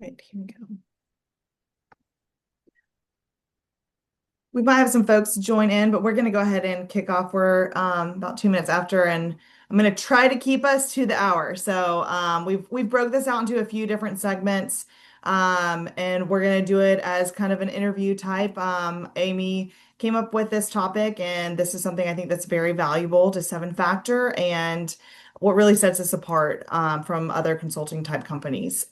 Right, here we go. We might have some folks join in, but we're going to go ahead and kick off. We're about 2 minutes after, and I'm going to try to keep us to the hour. So we've broke this out into a few different segments, and we're going to do it as kind of an interview type. Amy came up with this topic, and this is something I think that's very valuable to Seven Factor, and what really sets us apart from other consulting type companies.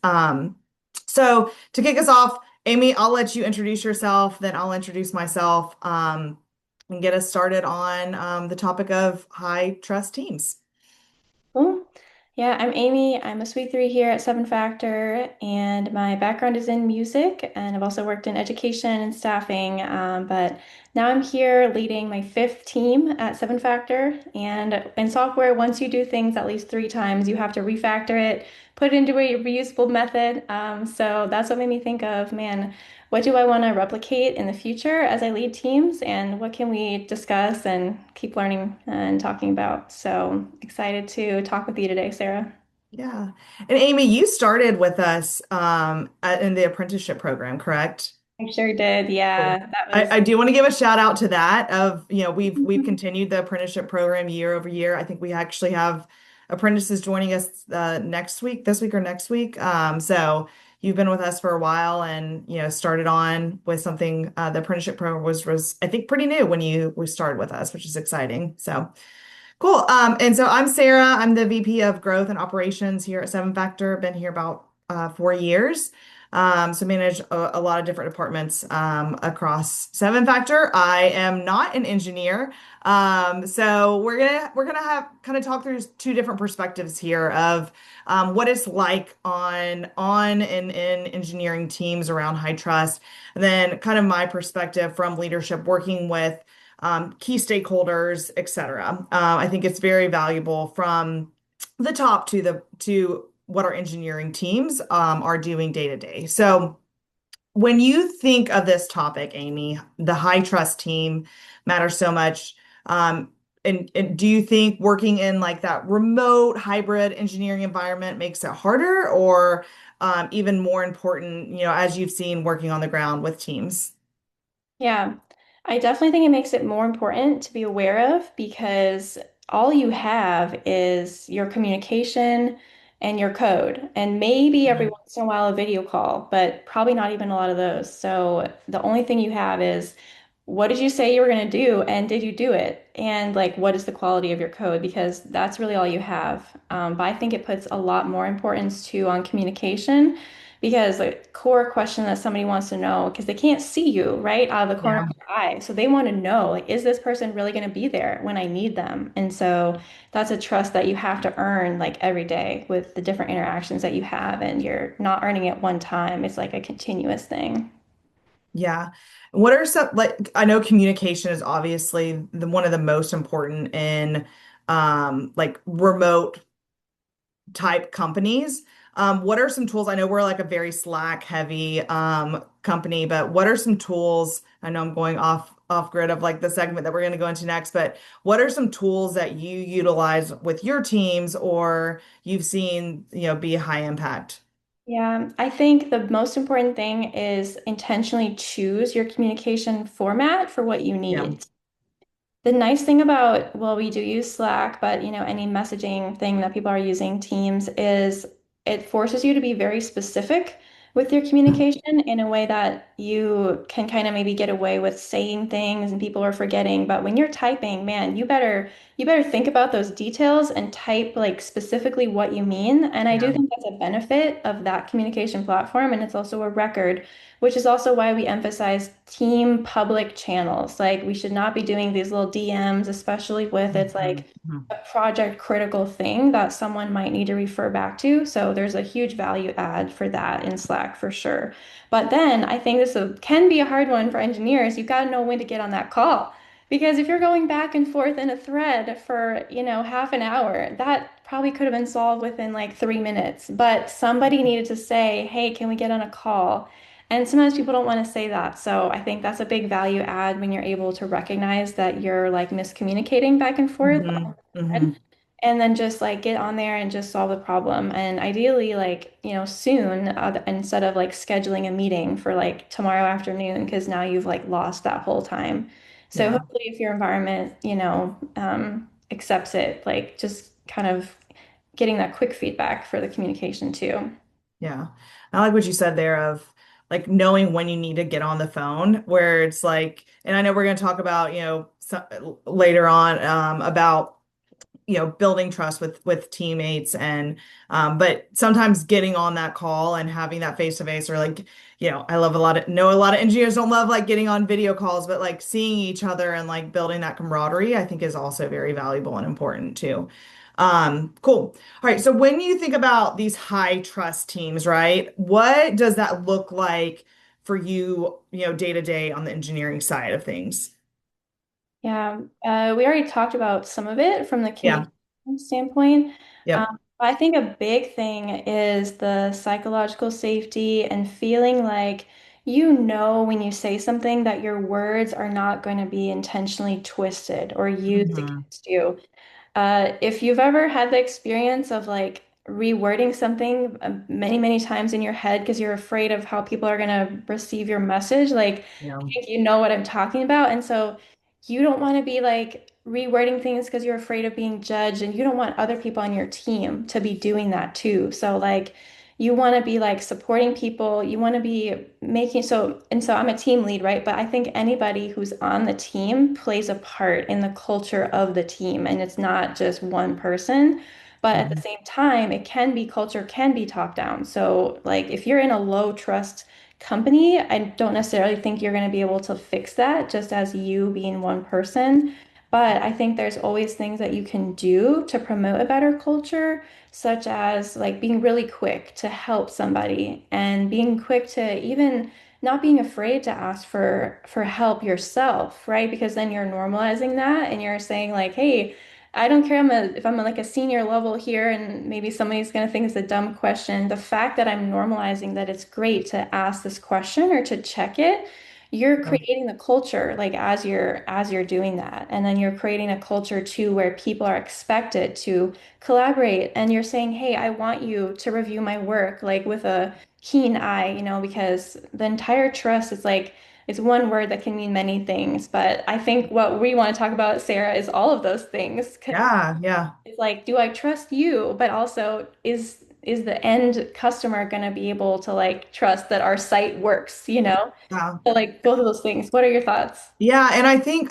So to kick us off. Amy, I'll let you introduce yourself, then I'll introduce myself, and get us started on the topic of high trust teams. Cool. Yeah, I'm Amy. I'm a Sweet Three here at Seven Factor, and my background is in music, and I've also worked in education and staffing. But now I'm here leading my fifth team at Seven Factor. And in software, once you do things at least three times, you have to refactor it, put it into a reusable method. So that's what made me think of, man, what do I want to replicate in the future as I lead teams, and what can we discuss and keep learning and talking about? So excited to talk with you today, Sarah. Yeah. And Amy, you started with us in the apprenticeship program, correct? I sure did. Cool. Yeah, that was, I do want to give a shout out to that of, we've continued the apprenticeship program year over year. I think we actually have apprentices joining us next week, this week or next week. So you've been with us for a while and, started on with something, the apprenticeship program was I think pretty new when you we started with us, which is exciting. So cool. And so I'm Sarah. I'm the VP of Growth and Operations here at Seven Factor. Been here about 4 years. So manage a lot of different departments across Seven Factor. I am not an engineer. So we're gonna have kind of talk through two different perspectives here of what it's like on and in engineering teams around high trust, and then kind of my perspective from leadership working with key stakeholders, et cetera. I think it's very valuable from the top to what our engineering teams are doing day to day. So when you think of this topic, Amy, the high trust team matters so much. And do you think working in like that remote hybrid engineering environment makes it harder, or even more important, as you've seen working on the ground with teams? yeah, I definitely think it makes it more important to be aware of because all you have is your communication and your code, and maybe every Mhm. once in a while a video call, but probably not even a lot of those. So the only thing you have is what did you say you were going to do, and did you do it? And like, what is the quality of your code? Because that's really all you have. But I think it puts a lot more importance too on communication because the core question that somebody wants to know, because they can't see you right out of the corner Yeah. of their eye. So they want to know, like, is this person really going to be there when I need them? And so that's a trust that you have to earn like every day with the different interactions that you have, and you're not earning it one time. It's like a continuous thing. Yeah. What are some, like, I know communication is obviously one of the most important in like remote type companies. What are some tools? I know we're like a very Slack heavy company, but what are some tools? I know I'm going off grid of like the segment that we're going to go into next, but what are some tools that you utilize with your teams or you've seen, be a high impact? Yeah, I think the most important thing is intentionally choose your communication format for what you Yeah. need. The nice thing about, well, we do use Slack, but any messaging thing that people are using, Teams, is it forces you to be very specific with your communication in a way that you can kind of maybe get away with saying things and people are forgetting. But when you're typing, man, you better think about those details and type like specifically what you mean. And I do Yeah. think that's a benefit of that communication platform, and it's also a record, which is also why we emphasize team public channels. Like we should not be doing these little DMs, especially with it's Mhm. like Mhm. a project critical thing that someone might need to refer back to. So there's a huge value add for that in Slack for sure. But then I think can be a hard one for engineers. You've got to know when to get on that call. Because if you're going back and forth in a thread for, half an hour, that probably could have been solved within like 3 minutes. But somebody needed to say, hey, can we get on a call? And sometimes people don't want to say that. So I think that's a big value add when you're able to recognize that you're like miscommunicating back and forth. Mhm. Mhm. and then just like get on there and just solve the problem. And ideally, like, soon, instead of like scheduling a meeting for like tomorrow afternoon, because now you've like lost that whole time. So Yeah. hopefully, if your environment, accepts it, like just kind of getting that quick feedback for the communication too. Yeah. I like what you said there of like knowing when you need to get on the phone, where it's like, and I know we're going to talk about, later on about building trust with teammates and but sometimes getting on that call and having that face to face or like I love a lot of know a lot of engineers don't love like getting on video calls, but like seeing each other and like building that camaraderie I think is also very valuable and important too. Cool. All right, so when you think about these high trust teams, right, what does that look like for you, day to day on the engineering side of things? Yeah, we already talked about some of it from the Yeah. communication standpoint. Yep. I think a big thing is the psychological safety and feeling like when you say something that your words are not going to be intentionally twisted or used Mhm. against you. If you've ever had the experience of like rewording something many, many times in your head because you're afraid of how people are going to receive your message, like Yeah. I think you know what I'm talking about. And so you don't want to be like rewording things because you're afraid of being judged, and you don't want other people on your team to be doing that too. So like you want to be like supporting people, you want to be making so I'm a team lead, right? But I think anybody who's on the team plays a part in the culture of the team, and it's not just one person. But at the Mhm. same time, culture can be top down. So like if you're in a low trust company, I don't necessarily think you're going to be able to fix that just as you being one person. But I think there's always things that you can do to promote a better culture, such as like being really quick to help somebody and being quick to even not being afraid to ask for help yourself, right? Because then you're normalizing that and you're saying like, hey, I don't care if I'm like a senior level here and maybe somebody's going to think it's a dumb question. The fact that I'm normalizing that it's great to ask this question or to check it, you're Yeah. creating the culture like as you're doing that. And then you're creating a culture too where people are expected to collaborate, and you're saying, "Hey, I want you to review my work like with a keen eye, because the entire trust is like it's one word that can mean many things, but I think what we want to talk about, Sarah, is all of those things. 'Cause Yeah, yeah, it's like, do I trust you? But also, is the end customer going to be able to like trust that our site works, yeah. So like both of those things. What are your thoughts? Yeah, and I think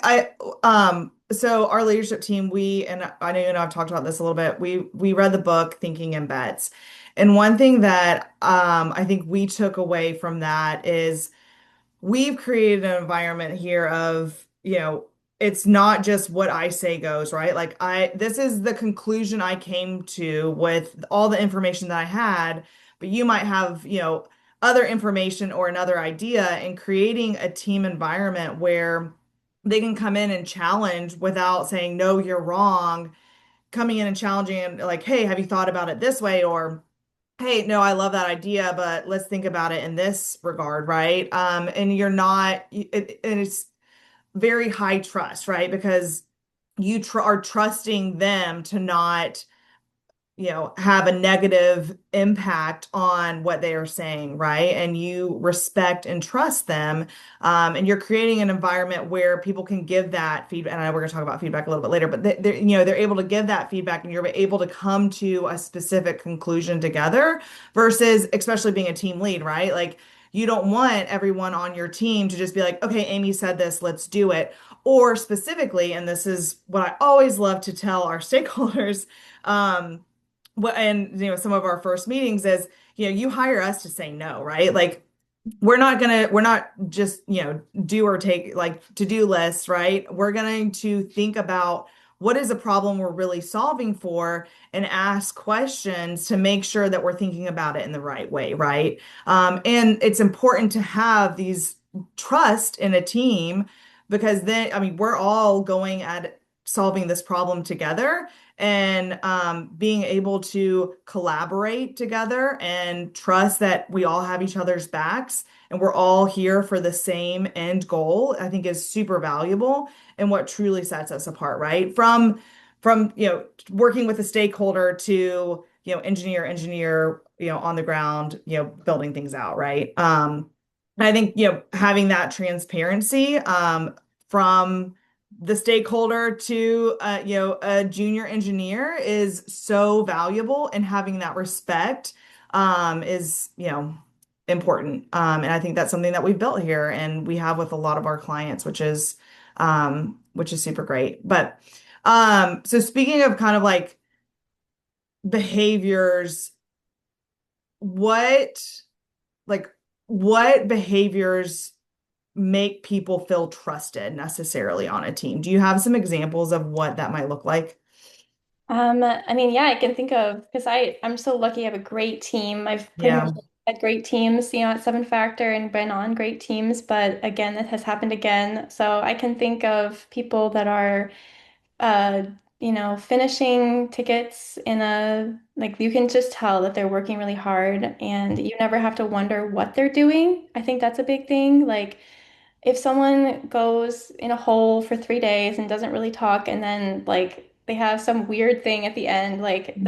so our leadership team, and I know you and I've talked about this a little bit. We read the book Thinking in Bets. And one thing that I think we took away from that is we've created an environment here of, it's not just what I say goes, right? Like this is the conclusion I came to with all the information that I had, but you might have, other information or another idea, and creating a team environment where they can come in and challenge without saying, no, you're wrong, coming in and challenging and like, hey, have you thought about it this way? Or hey, no, I love that idea, but let's think about it in this regard, right? And you're not, and it's very high trust, right? Because are trusting them to not have a negative impact on what they are saying, right? And you respect and trust them. And you're creating an environment where people can give that feedback. And I know we're going to talk about feedback a little bit later, but they're able to give that feedback and you're able to come to a specific conclusion together versus especially being a team lead, right? Like you don't want everyone on your team to just be like, okay, Amy said this, let's do it. Or specifically, and this is what I always love to tell our stakeholders, and some of our first meetings is you hire us to say no, right? Like we're not just do or take like to-do lists, right? We're going to think about what is a problem we're really solving for and ask questions to make sure that we're thinking about it in the right way, right? And it's important to have these trust in a team because then I mean we're all going at solving this problem together and being able to collaborate together and trust that we all have each other's backs and we're all here for the same end goal, I think is super valuable and what truly sets us apart, right? From from, working with a stakeholder to, engineer, on the ground, building things out, right? And I think, having that transparency, from the stakeholder to, a junior engineer is so valuable, and having that respect, is, important. And I think that's something that we've built here and we have with a lot of our clients, which is super great. But so speaking of kind of like behaviors, what like what behaviors make people feel trusted necessarily on a team? Do you have some examples of what that might look like? I mean, yeah, I can think of because I'm so lucky I have a great team. I've pretty much Yeah. had great teams, at Seven Factor and been on great teams, but again, that has happened again. So I can think of people that are uh, finishing tickets in a like you can just tell that they're working really hard and you never have to wonder what they're doing. I think that's a big thing. Like if someone goes in a hole for 3 days and doesn't really talk, and then like they have some weird thing at the end, like Hmm.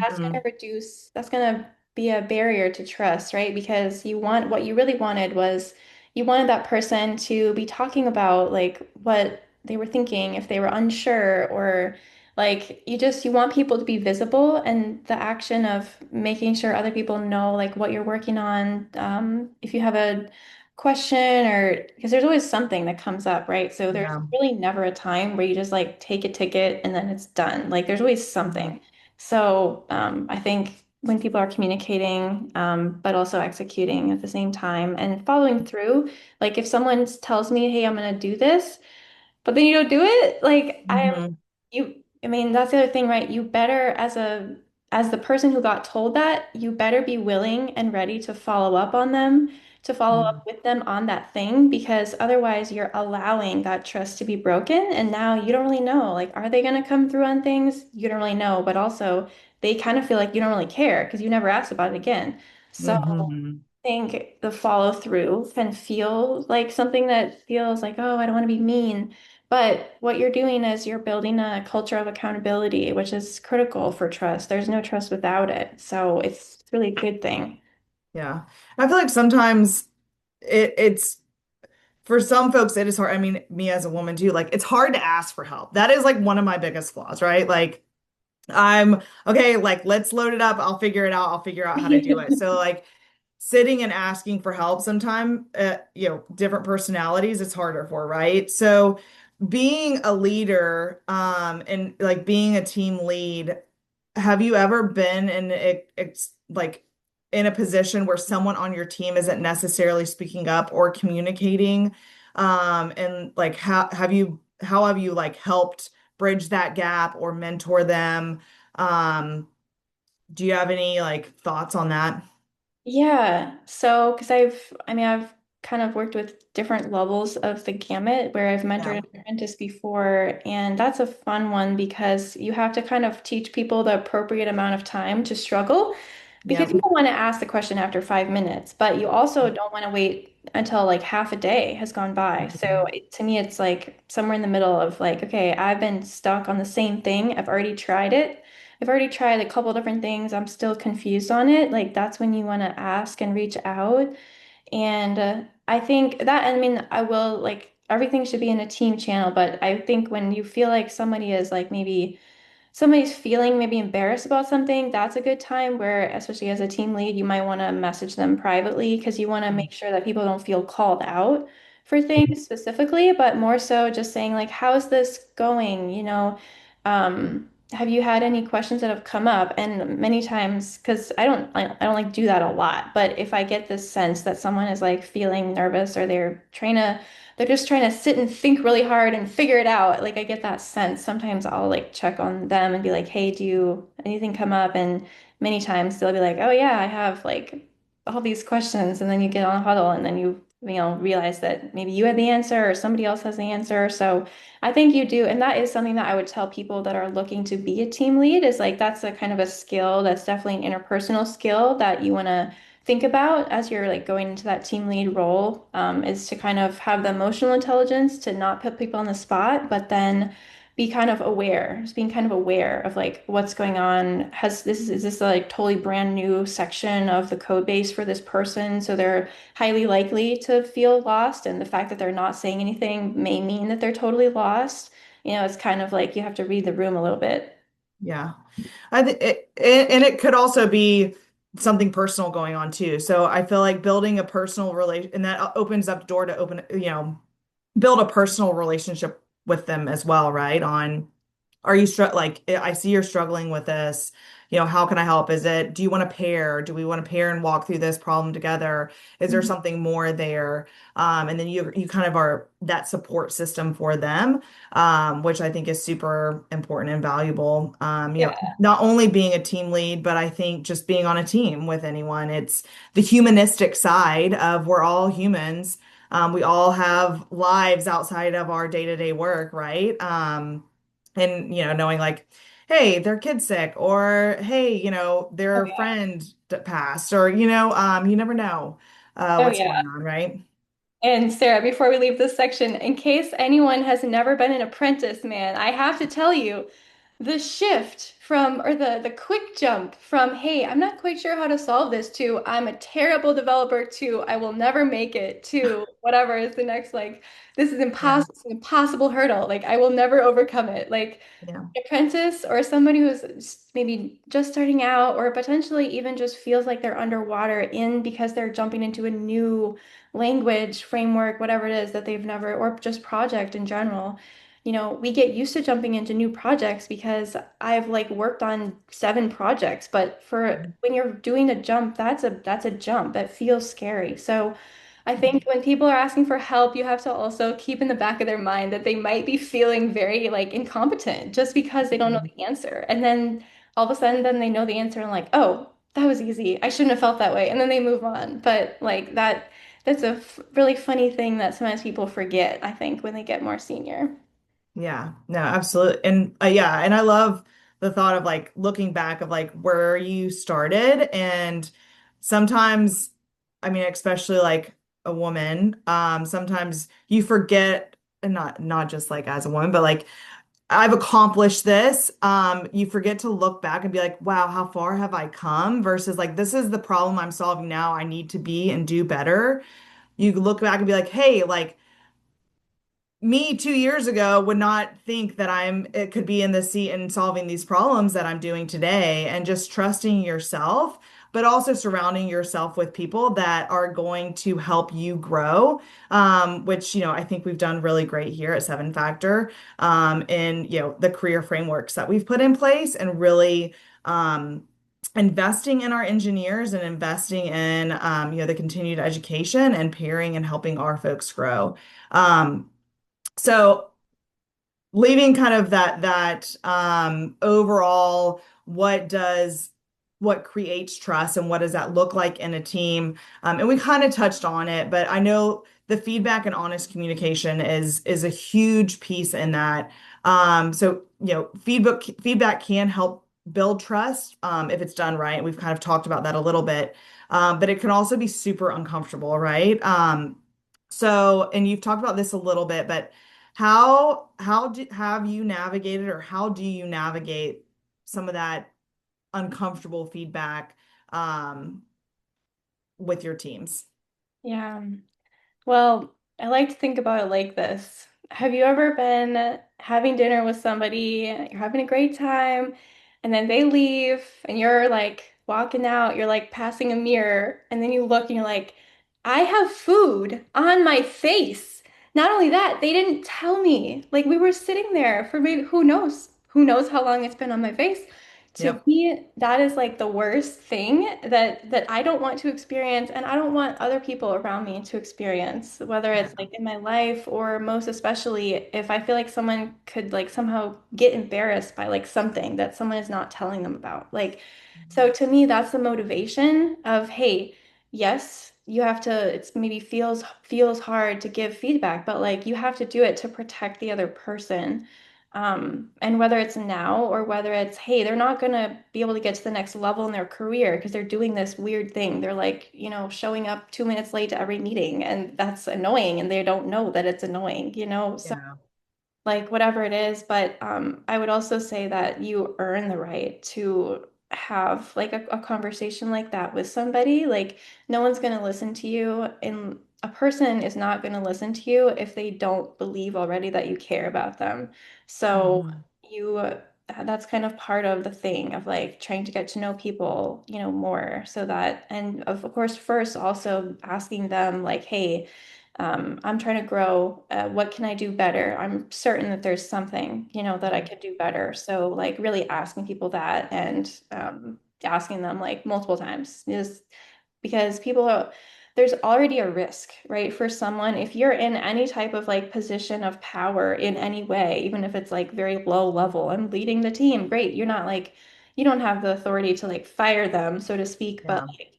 that's gonna be a barrier to trust, right? Because what you really wanted was you wanted that person to be talking about like what they were thinking if they were unsure or like you want people to be visible and the action of making sure other people know like what you're working on. If you have a question or because there's always something that comes up, right? So there's Yeah. really never a time where you just like take a ticket and then it's done. Like there's always Mhm. something. So I think when people are communicating, but also executing at the same time and following through, like if someone tells me, hey, I'm gonna do this, but then you don't do it, like Mhm. I mean, that's the other thing, right? You better as the person who got told that, you better be willing and ready to follow up on them, to follow Mhm. up with them on that thing, because otherwise you're allowing that trust to be broken. And now you don't really know, like, are they going to come through on things? You don't really know, but also they kind of feel like you don't really care because you never asked about it again. So Mhm. think the follow through can feel like something that feels like, oh, I don't want to be mean. But what you're doing is you're building a culture of accountability, which is critical for trust. There's no trust without it. So it's really a good thing. Yeah. I feel like sometimes it's for some folks it is hard. I mean, me as a woman too, like it's hard to ask for help. That is like one of my biggest flaws, right? Like I'm okay, like let's load it up. I'll figure it out. I'll figure out how to do it. So like sitting and asking for help sometime, different personalities it's harder for, right? So being a leader, and like being a team lead, have you ever been in like in a position where someone on your team isn't necessarily speaking up or communicating? And like how have you like helped bridge that gap or mentor them? Do you have any like thoughts on that? Yeah. So, because I mean, I've kind of worked with different levels of the gamut where I've mentored Yeah. an apprentice before, and that's a fun one because you have to kind of teach people the appropriate amount of time to struggle because Yeah. you don't want to ask the question after 5 minutes, but you also don't want to wait until like half a day has gone by. So Mhm. to me, it's like somewhere in the middle of like, okay, I've been stuck on the same thing. I've already tried it. I've already tried a couple different things. I'm still confused on it. Like that's when you want to ask and reach out. And I think that, I mean, I will like everything should be in a team channel, but I think when you feel like somebody is like maybe somebody's feeling maybe embarrassed about something, that's a good time where, especially as a team lead, you might want to message them privately because you want to make sure that people don't feel called out for things specifically, but more so just saying like, how's this going? Have you had any questions that have come up? And many times, because I don't like do that a lot, but if I get this sense that someone is like feeling nervous or they're just trying to sit and think really hard and figure it out. Like I get that sense. Sometimes I'll like check on them and be like, "Hey, do you anything come up?" And many times they'll be like, "Oh yeah, I have like all these questions." And then you get on a huddle and then you realize that maybe you had the answer or somebody else has the answer. So I think you do, and that is something that I would tell people that are looking to be a team lead is like that's a kind of a skill that's definitely an interpersonal skill that you want to think about as you're like going into that team lead role, is to kind of have the emotional intelligence to not put people on the spot, but then be kind of aware, just being kind of aware of like what's going on. Is this a like totally brand new section of the code base for this person? So they're highly likely to feel lost, and the fact that they're not saying anything may mean that they're totally lost. It's kind of like you have to read the room a little bit. Yeah. I think and it could also be something personal going on too. So I feel like building a personal relation and that opens up the door to build a personal relationship with them as well, right? On are you like I see you're struggling with this, how can I help? Do you want to pair? Do we want to pair and walk through this problem together? Is there Mhm. something more there? And then you kind of are that support system for them, which I think is super important and valuable. Yeah. Not only being a team lead, but I think just being on a team with anyone. It's the humanistic side of we're all humans. We all have lives outside of our day-to-day work, right? And knowing like, hey, their kid's sick, or hey, Oh their yeah. friend passed, or you never know Oh what's yeah. going on, right? And Sarah, before we leave this section, in case anyone has never been an apprentice, man, I have to tell you, the shift from, or the quick jump from, hey, I'm not quite sure how to solve this, to I'm a terrible developer, to I will never make it, to whatever is the next, like, this is Yeah, impossible, it's an impossible hurdle. Like, I will never overcome it. Like, yeah, apprentice or somebody who's maybe just starting out or potentially even just feels like they're underwater in because they're jumping into a new language, framework, whatever it is that they've never, or just project in general. We get used to jumping into new projects because I've like worked on 7 projects, but for when you're doing a jump, that's a jump that feels scary. So I think when people are asking for help, you have to also keep in the back of their mind that they might be feeling very like incompetent just because they don't know Mhm. the answer. And then all of a sudden then they know the answer and like, "Oh, that was easy. I shouldn't have felt that way." And then they move on. But like that's a really funny thing that sometimes people forget, I think, when they get more senior. Yeah, no, absolutely. And yeah, and I love the thought of like looking back of like where you started. And sometimes, I mean, especially like a woman, sometimes you forget, and not just like as a woman, but like I've accomplished this. You forget to look back and be like, wow, how far have I come? Versus like, this is the problem I'm solving now. I need to be and do better. You look back and be like, hey, like me 2 years ago would not think that it could be in the seat and solving these problems that I'm doing today, and just trusting yourself, but also surrounding yourself with people that are going to help you grow, which, I think we've done really great here at Seven Factor, in, the career frameworks that we've put in place and really, investing in our engineers and investing in, the continued education and pairing and helping our folks grow. So leaving kind of that overall, what creates trust and what does that look like in a team? And we kind of touched on it, but I know the feedback and honest communication is a huge piece in that. So feedback can help build trust, if it's done right. We've kind of talked about that a little bit. But it can also be super uncomfortable, right? And you've talked about this a little bit, but have you navigated, or how do you navigate some of that uncomfortable feedback, um, with your teams? Yeah. Well, I like to think about it like this. Have you ever been having dinner with somebody, you're having a great time, and then they leave and you're like walking out, you're like passing a mirror, and then you look and you're like, I have food on my face. Not only that, they didn't tell me. Like we were sitting there for maybe who knows how long it's been on my face. To Yep. me, that is like the worst thing that I don't want to experience, and I don't want other people around me to experience, whether it's Yeah. like in my life or most especially if I feel like someone could like somehow get embarrassed by like something that someone is not telling them about. Like, so to me, that's the motivation of, hey, yes, you have to, it's maybe feels hard to give feedback, but like you have to do it to protect the other person. And whether it's now or whether it's, hey, they're not going to be able to get to the next level in their career because they're doing this weird thing. They're like, showing up 2 minutes late to every meeting, and that's annoying, and they don't know that it's annoying. So Yeah. like whatever it is. But I would also say that you earn the right to have like a conversation like that with somebody. Like no one's going to listen to you, and a person is not going to listen to you if they don't believe already that you care about them. So Mhm. you that's kind of part of the thing of like trying to get to know people, more so that, and of course, first also asking them like, hey, I'm trying to grow. What can I do better? I'm certain that there's something, that I could do better. So, like, really asking people that and asking them like multiple times is because there's already a risk, right? For someone, if you're in any type of like position of power in any way, even if it's like very low level and leading the team, great. You're not like, you don't have the authority to like fire them, so to speak, but Yeah. like,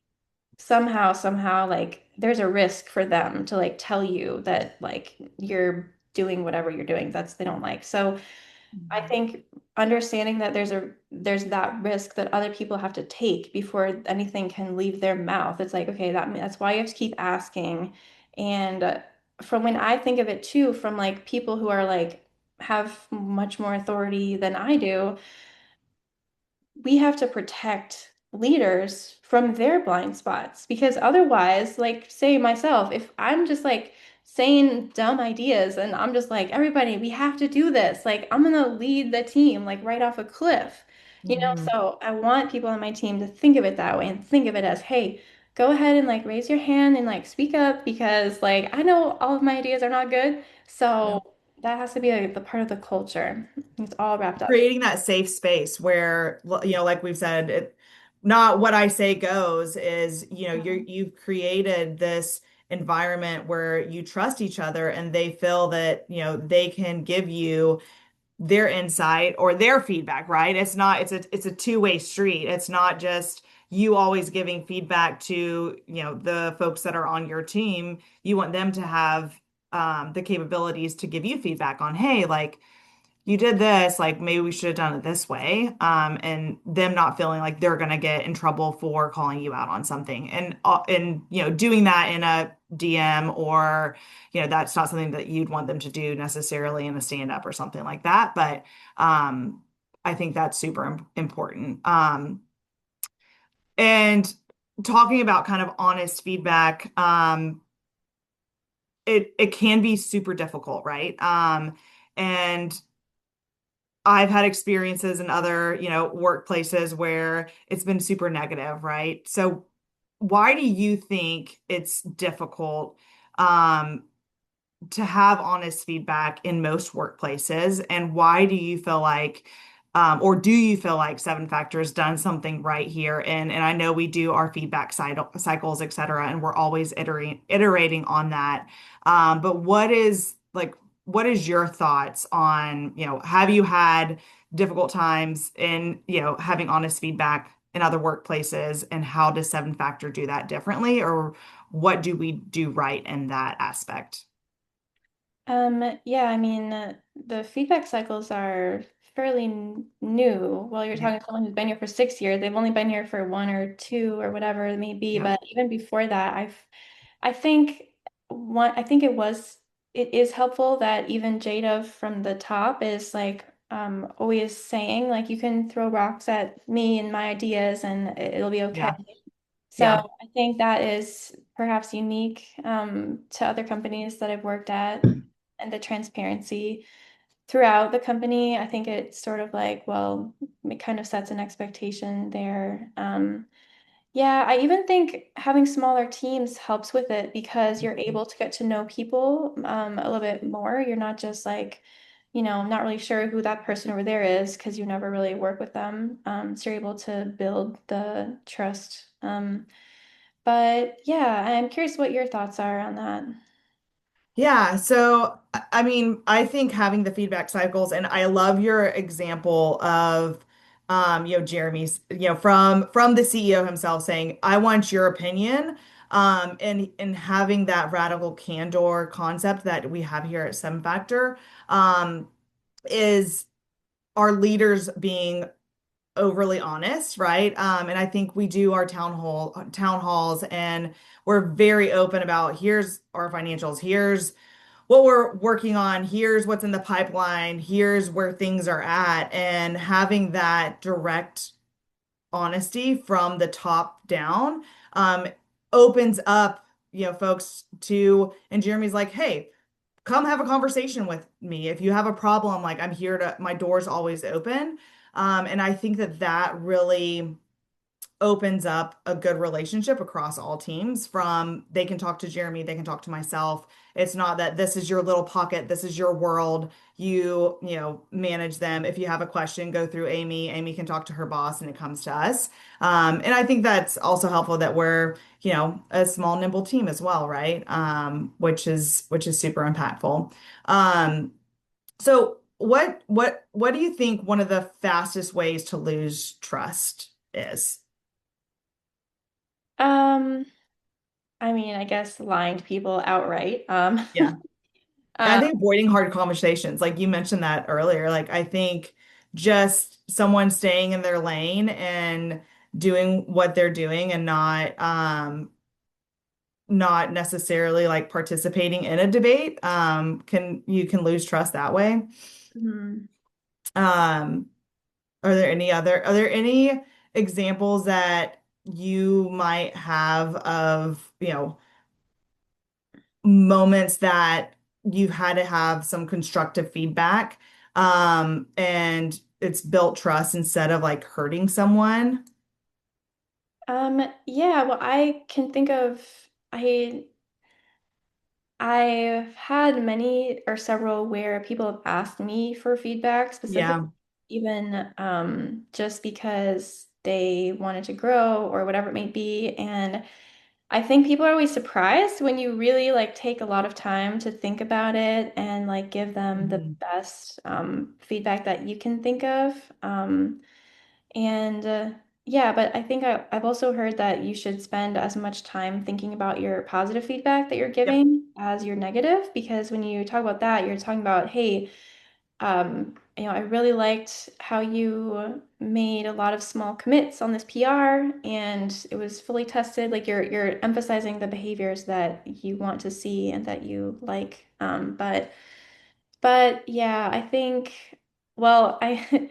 somehow like there's a risk for them to like tell you that like you're doing whatever you're doing that's they don't like. So I Mhm. think understanding that there's that risk that other people have to take before anything can leave their mouth. It's like, okay, that's why you have to keep asking. And from when I think of it too, from like people who are like have much more authority than I do, we have to protect leaders from their blind spots because otherwise, like, say myself, if I'm just like saying dumb ideas and I'm just like, everybody, we have to do this, like, I'm gonna lead the team like right off a cliff, Mhm. So I want people on my team to think of it that way and think of it as, hey, go ahead and like raise your hand and like speak up because like I know all of my ideas are not good. Yeah. So that has to be like the part of the culture. It's all wrapped up. Creating that safe space where, like we've said, not what I say goes is, you've created this environment where you trust each other and they feel that, they can give you their insight or their feedback, right? It's a two-way street. It's not just you always giving feedback to, the folks that are on your team. You want them to have the capabilities to give you feedback on, hey, like you did this, like maybe we should have done it this way. And them not feeling like they're gonna get in trouble for calling you out on something. And doing that in a DM or, that's not something that you'd want them to do necessarily in a stand-up or something like that. But I think that's super important. And talking about kind of honest feedback, it can be super difficult, right? And I've had experiences in other, workplaces where it's been super negative, right? So why do you think it's difficult to have honest feedback in most workplaces? And why do you feel like, or do you feel like Seven Factors done something right here? And I know we do our feedback cycles, et cetera, and we're always iterating on that. But what is your thoughts on, have you had difficult times in, having honest feedback in other workplaces, and how does Seven Factor do that differently? Or what do we do right in that aspect? Yeah, I mean, the feedback cycles are fairly new. Well, you're Yeah. talking to someone who's been here for 6 years. They've only been here for one or two or whatever it may be. Yeah. But even before that, I think it is helpful that even Jada from the top is like always saying like you can throw rocks at me and my ideas and it'll be okay. Yeah. So Yeah. I think that is perhaps unique to other companies that I've worked at, and the transparency throughout the company. I think it's sort of like, well, it kind of sets an expectation there. Yeah, I even think having smaller teams helps with it because you're able to get to know people a little bit more. You're not just like, not really sure who that person over there is because you never really work with them. So you're able to build the trust. But yeah, I'm curious what your thoughts are on that. Yeah. So, I mean, I think having the feedback cycles, and I love your example of, Jeremy's, from the CEO himself saying, I want your opinion. And having that radical candor concept that we have here at Seven Factor, is our leaders being overly honest, right? And I think we do our town halls, and we're very open about here's our financials, here's what we're working on, here's what's in the pipeline, here's where things are at, and having that direct honesty from the top down um, opens up, folks to, and Jeremy's like, hey, come have a conversation with me. If you have a problem, like I'm here to, my door's always open. And I think that that really opens up a good relationship across all teams from they can talk to Jeremy, they can talk to myself. It's not that this is your little pocket, this is your world. Manage them. If you have a question, go through Amy. Amy can talk to her boss and it comes to us. And I think that's also helpful that we're, a small, nimble team as well, right? Which is super impactful. So what do you think one of the fastest ways to lose trust is? Um, I mean, I guess lying to people outright. Yeah. I uh, think avoiding hard conversations, like you mentioned that earlier, like I think just someone staying in their lane and doing what they're doing and not necessarily like participating in a debate, can lose trust that way. mhm. Um, are there any examples that you might have of, moments that you've had to have some constructive feedback, and it's built trust instead of like hurting someone? Yeah, well, I can think of I've had many or several where people have asked me for feedback specifically, Yeah. even just because they wanted to grow or whatever it may be. And I think people are always surprised when you really like take a lot of time to think about it and like give them the Mhm. best feedback that you can think of. And yeah, but I think I've also heard that you should spend as much time thinking about your positive feedback that you're Yep. giving as your negative, because when you talk about that, you're talking about, hey, I really liked how you made a lot of small commits on this PR and it was fully tested. Like you're emphasizing the behaviors that you want to see and that you like. But yeah, I think, well, I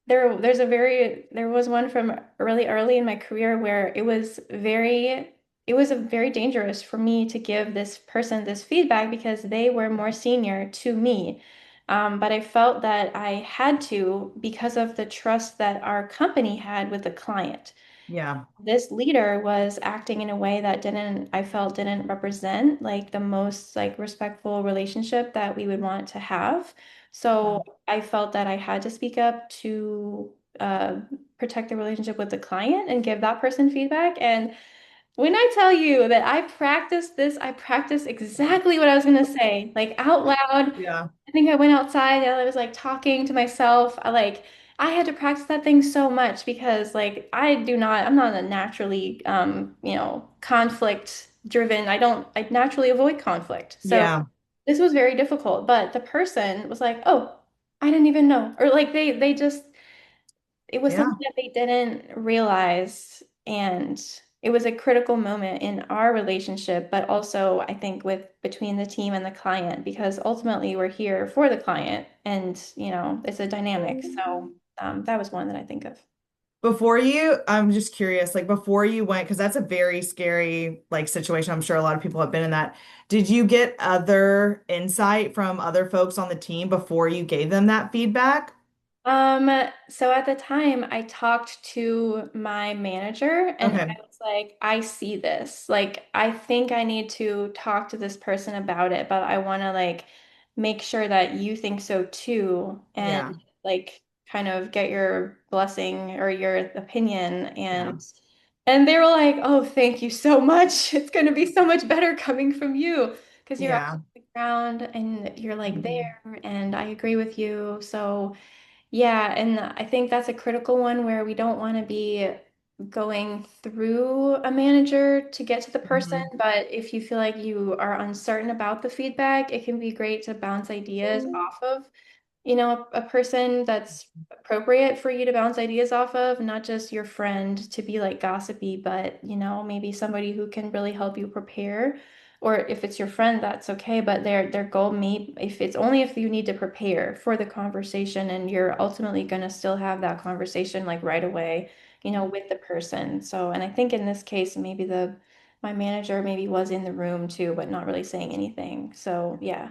there was one from really early in my career where it was a very dangerous for me to give this person this feedback because they were more senior to me. But I felt that I had to because of the trust that our company had with the client. Yeah. This leader was acting in a way that I felt didn't represent like the most like respectful relationship that we would want to have. Yeah. So I felt that I had to speak up to uh, protect the relationship with the client and give that person feedback. And when I tell you that I practiced this, I practiced exactly what I was going to say, like out loud. Yeah. I think I went outside and I was like talking to myself. I had to practice that thing so much because like I'm not a naturally conflict driven. I naturally avoid conflict. So Yeah. this was very difficult, but the person was like, "Oh, I didn't even know." Or like they just it was Yeah. something that they didn't realize, and it was a critical moment in our relationship, but also I think with between the team and the client, because ultimately we're here for the client, and it's a dynamic. So that was one that I think of. I'm just curious, like before you went, because that's a very scary like situation. I'm sure a lot of people have been in that. Did you get other insight from other folks on the team before you gave them that feedback? Um, so at the time, I talked to my manager and I Okay. was like, I see this. Like, I think I need to talk to this person about it, but I want to like make sure that you think so too and Yeah. like kind of get your blessing or your opinion Yeah. and they were like, "Oh, thank you so much. It's going to be so much better coming from you because you're out Yeah. on the ground and you're like Mhm. there and I agree with you." So yeah, and I think that's a critical one where we don't want to be going through a manager to get to the person, Mhm. but if you feel like you are uncertain about the feedback, it can be great to bounce ideas off of, a person that's appropriate for you to bounce ideas off of, not just your friend to be like gossipy, but maybe somebody who can really help you prepare. or if it's your friend, that's okay. But their goal may, if it's only if you need to prepare for the conversation and you're ultimately going to still have that conversation like right away, with the person. So, and I think in this case, maybe the my manager maybe was in the room too, but not really saying anything. So yeah.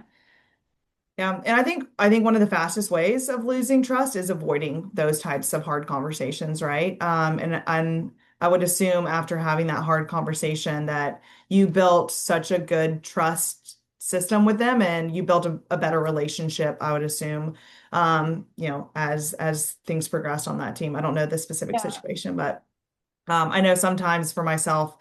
Yeah, and I think one of the fastest ways of losing trust is avoiding those types of hard conversations, right? And I would assume after having that hard conversation that you built such a good trust system with them and you built a better relationship, I would assume, as things progressed on that team. I don't know the specific Yeah. situation, but I know sometimes for myself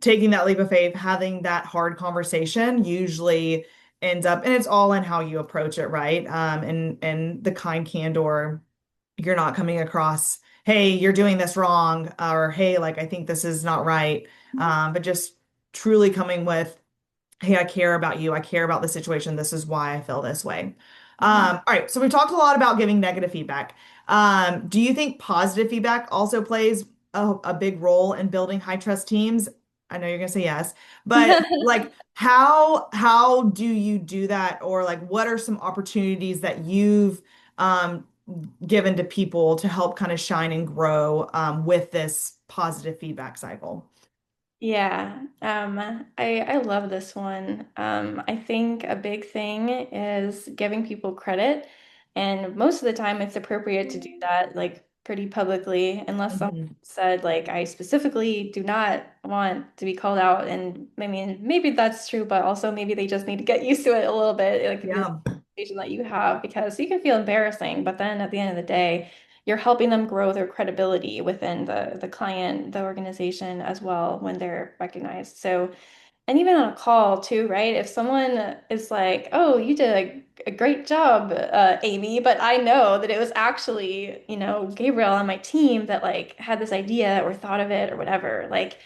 taking that leap of faith, having that hard conversation usually ends up, and it's all in how you approach it, right? And the kind candor, you're not coming across, hey, you're doing this wrong, or hey, like I think this is not right. But just truly coming with, hey, I care about you. I care about the situation. This is why I feel this way. Mhm. All right, so we talked a lot about giving negative feedback. Do you think positive feedback also plays a big role in building high trust teams? I know you're gonna say yes, but like how do you do that, or like what are some opportunities that you've um, given to people to help kind of shine and grow with this positive feedback cycle? Yeah, I love this one. I think a big thing is giving people credit, and most of the time it's appropriate to do that like pretty publicly, unless someone Mhm. said like I specifically do not want to be called out. And I mean, maybe that's true, but also maybe they just need to get used to it a little bit, like the Yeah. conversation that you have, because you can feel embarrassing, but then at the end of the day you're helping them grow their credibility within the client, the organization as well when they're recognized. So, and even on a call too, right? If someone is like, "Oh, you did a great job, Amy," but I know that it was actually, Gabriel on my team that like had this idea or thought of it or whatever, like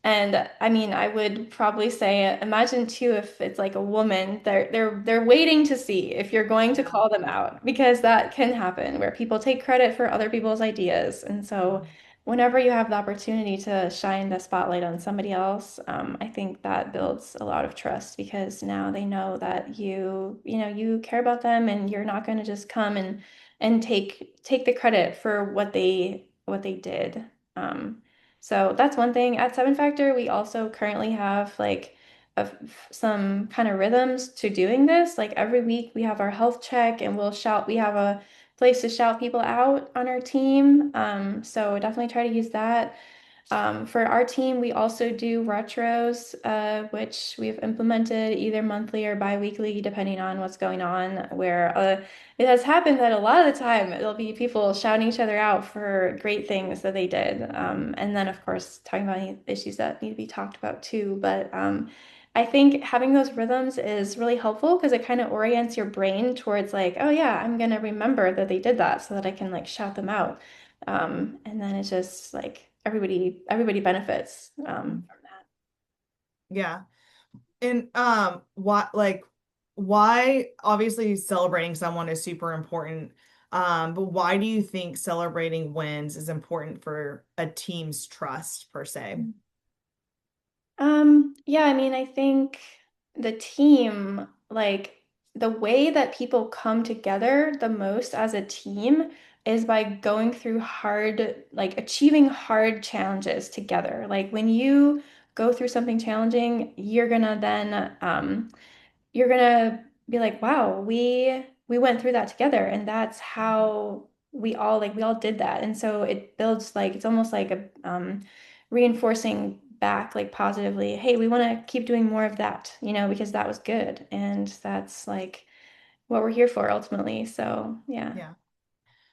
and I mean, I would probably say, imagine too if it's like a woman, they're waiting to see if you're going to Yeah. call them out because that can happen where people take credit for other people's ideas. And so whenever you have the opportunity to shine the spotlight on somebody else, I think that builds a lot of trust because now they know that you care about them and you're not going to just come and take the credit for what they did. Um, so that's one thing. At Seven Factor, we also currently have like some kind of rhythms to doing this. Like every week we have our health check and we'll shout, we have a place to shout people out on our team. So definitely try to use that. For our team, we also do retros, which we've implemented either monthly or bi-weekly, depending on what's going on, where it has happened that a lot of the time it'll be people shouting each other out for great things that they did. And then, of course, talking about any issues that need to be talked about too. But I think having those rhythms is really helpful because it kind of orients your brain towards like, oh yeah, I'm gonna remember that they did that so that I can like shout them out. And then it's just like everybody benefits from that. Yeah. And why obviously celebrating someone is super important. But why do you think celebrating wins is important for a team's trust per se? Yeah, I mean, I think the team, like the way that people come together the most as a team is by going through hard, like achieving hard challenges together. Like when you go through something challenging, you're gonna be like, wow, we went through that together, and that's how we all did that. And so it builds like it's almost like a reinforcing back like positively, hey, we want to keep doing more of that, because that was good. And that's like what we're here for ultimately. So yeah. Yeah.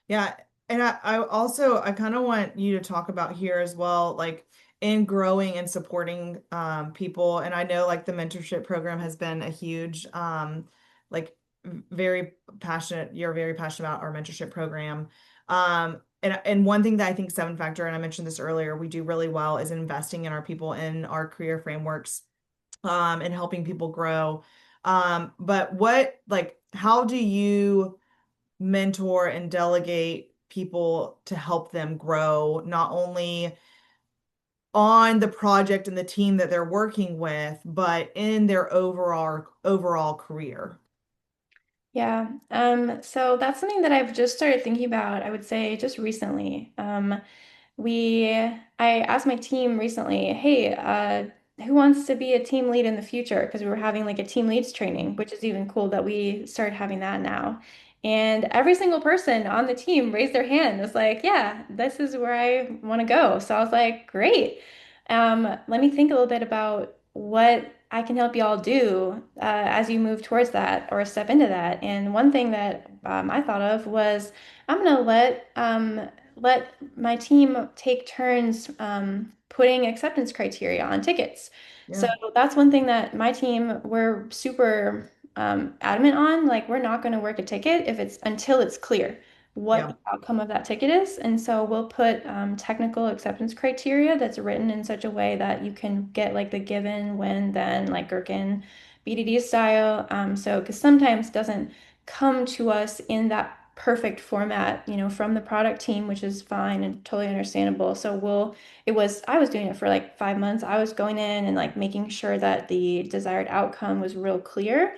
Yeah, and I kind of want you to talk about here as well, like in growing and supporting people. And I know like the mentorship program has been a huge like very passionate, you're very passionate about our mentorship program. And one thing that I think Seven Factor, and I mentioned this earlier, we do really well is investing in our people in our career frameworks and helping people grow. But how do you mentor and delegate people to help them grow, not only on the project and the team that they're working with, but in their overall career. Yeah. So that's something that I've just started thinking about, I would say just recently. We, I asked my team recently, hey, who wants to be a team lead in the future? Because we were having like a team leads training, which is even cool that we started having that now. And every single person on the team raised their hand. It was like, yeah, this is where I want to go. So I was like, great. Let me think a little bit about what I can help y'all do as you move towards that or step into that. And one thing that I thought of was I'm gonna let my team take turns putting acceptance criteria on tickets. So Yeah. that's one thing that my team we're super adamant on. Like we're not going to work a ticket if it's until it's clear what Yeah. the outcome of that ticket is. And so we'll put technical acceptance criteria that's written in such a way that you can get like the given, when, then, like Gherkin BDD style. So because sometimes it doesn't come to us in that perfect format, from the product team, which is fine and totally understandable. So I was doing it for like 5 months. I was going in and like making sure that the desired outcome was real clear.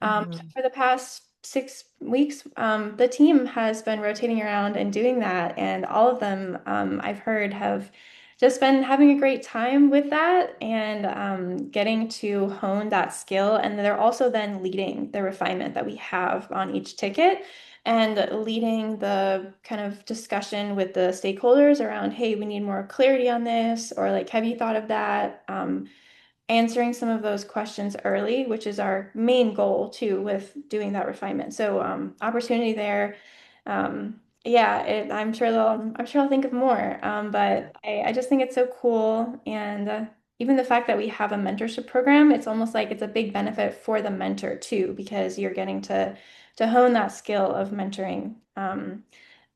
So Hmm. for the past 6 weeks, the team has been rotating around and doing that, and all of them, I've heard, have just been having a great time with that and getting to hone that skill. And they're also then leading the refinement that we have on each ticket and leading the kind of discussion with the stakeholders around, hey, we need more clarity on this, or like, have you thought of that? Answering some of those questions early, which is our main goal too with doing that refinement. So opportunity there. Yeah, I'm sure I'll think of more. But I just think it's so cool. And even the fact that we have a mentorship program, it's almost like it's a big benefit for the mentor too, because you're getting to hone that skill of mentoring.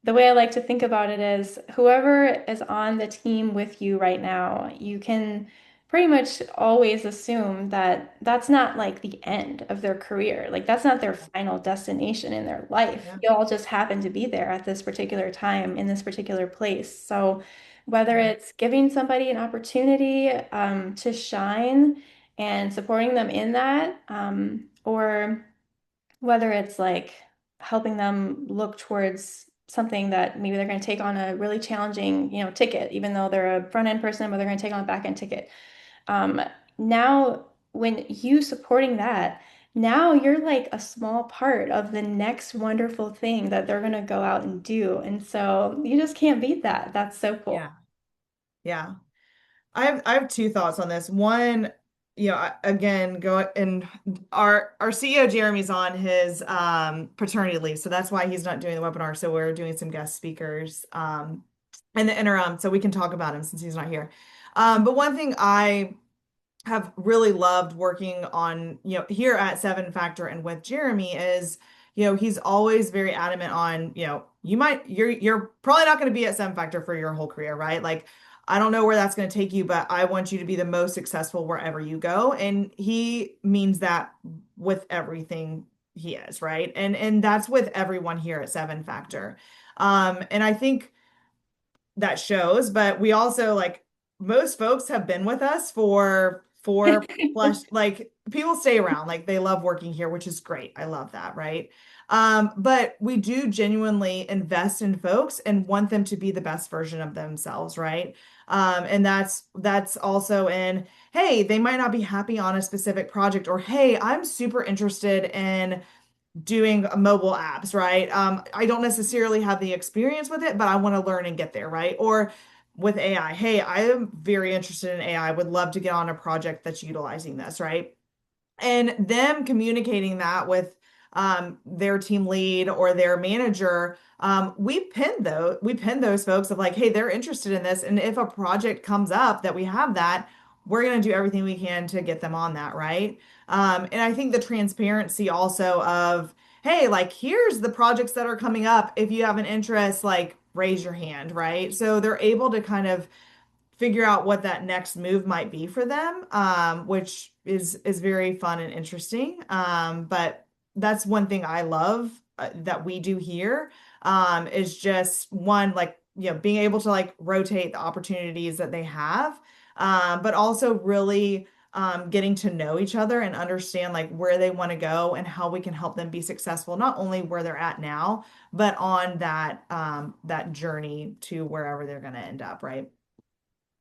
The way I like to think about it is whoever is on the team with you right now, you can pretty much always assume that that's not like the end of their career. Like that's not their final destination in their life. Yeah. You all just happen to be there at this particular time in this particular place. So whether Yeah. it's giving somebody an opportunity to shine and supporting them in that, or whether it's like helping them look towards something that maybe they're going to take on a really challenging, ticket, even though they're a front end person, but they're going to take on a back end ticket. Um, Now, when you supporting that, now you're like a small part of the next wonderful thing that they're going to go out and do. And so you just can't beat that. That's so cool. Yeah. Yeah. I have two thoughts on this. One, again, go and our CEO Jeremy's on his paternity leave, so that's why he's not doing the webinar. So we're doing some guest speakers in the interim, so we can talk about him since he's not here. But one thing I have really loved working on, here at Seven Factor and with Jeremy is, he's always very adamant on, you're probably not going to be at Seven Factor for your whole career, right? Like, I don't know where that's going to take you, but I want you to be the most successful wherever you go. And he means that with everything he is, right? And that's with everyone here at Seven Factor. And I think that shows, but we also like most folks have been with us for 4 plus, like people stay around, like they love working here, which is great. I love that, right? But we do genuinely invest in folks and want them to be the best version of themselves, right? And that's also in, hey, they might not be happy on a specific project, or hey, I'm super interested in doing mobile apps, right? I don't necessarily have the experience with it, but I want to learn and get there, right? Or with AI, hey, I am very interested in AI, would love to get on a project that's utilizing this, right? And them communicating that with their team lead or their manager, we pin those folks of like, hey, they're interested in this, and if a project comes up that we have that, we're going to do everything we can to get them on that, right? And I think the transparency also of, hey, like here's the projects that are coming up. If you have an interest, like raise your hand, right? So they're able to kind of figure out what that next move might be for them, which is very fun and interesting. But that's one thing I love that we do here, is just one, like, being able to like rotate the opportunities that they have. but also really getting to know each other and understand like where they want to go and how we can help them be successful, not only where they're at now, but on that journey to wherever they're going to end up, right?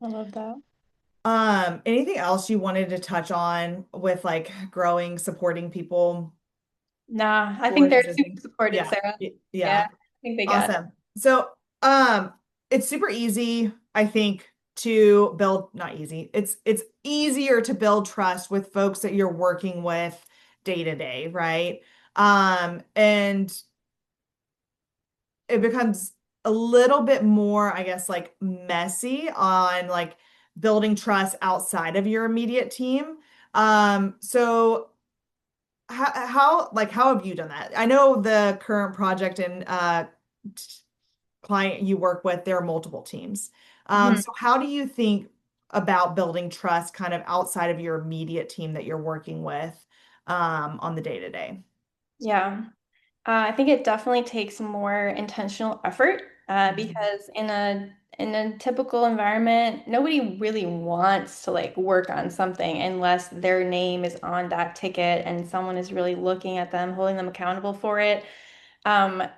I love that. Anything else you wanted to touch on with like growing, supporting people Nah, I or think they're super existing? supported, Yeah. Sarah. Yeah, Yeah. I think they got it. Awesome. So, it's super easy, I think, to build, not easy. It's easier to build trust with folks that you're working with day to day, right? And it becomes a little bit more, I guess, like messy on like building trust outside of your immediate team. So how have you done that? I know the current project and client you work with, there are multiple teams. Mhm. So how do you think about building trust kind of outside of your immediate team that you're working with on the day to day? Yeah. I think it definitely takes more intentional effort because in a typical environment, nobody really wants to like work on something unless their name is on that ticket and someone is really looking at them, holding them accountable for it.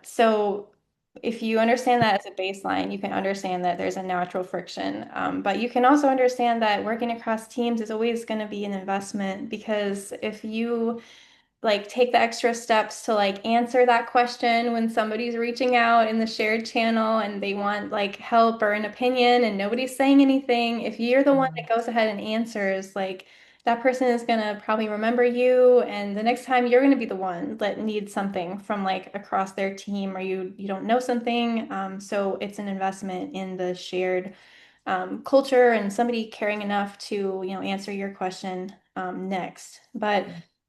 So if you understand that as a baseline, you can understand that there's a natural friction. But you can also understand that working across teams is always going to be an investment because if you like take the extra steps to like answer that question when somebody's reaching out in the shared channel and they want like help or an opinion and nobody's saying anything, if you're the one that Mhm. goes ahead and answers, like that person is gonna probably remember you and the next time you're gonna be the one that needs something from like across their team or you don't know something. So it's an investment in the shared culture and somebody caring enough to, answer your question next. But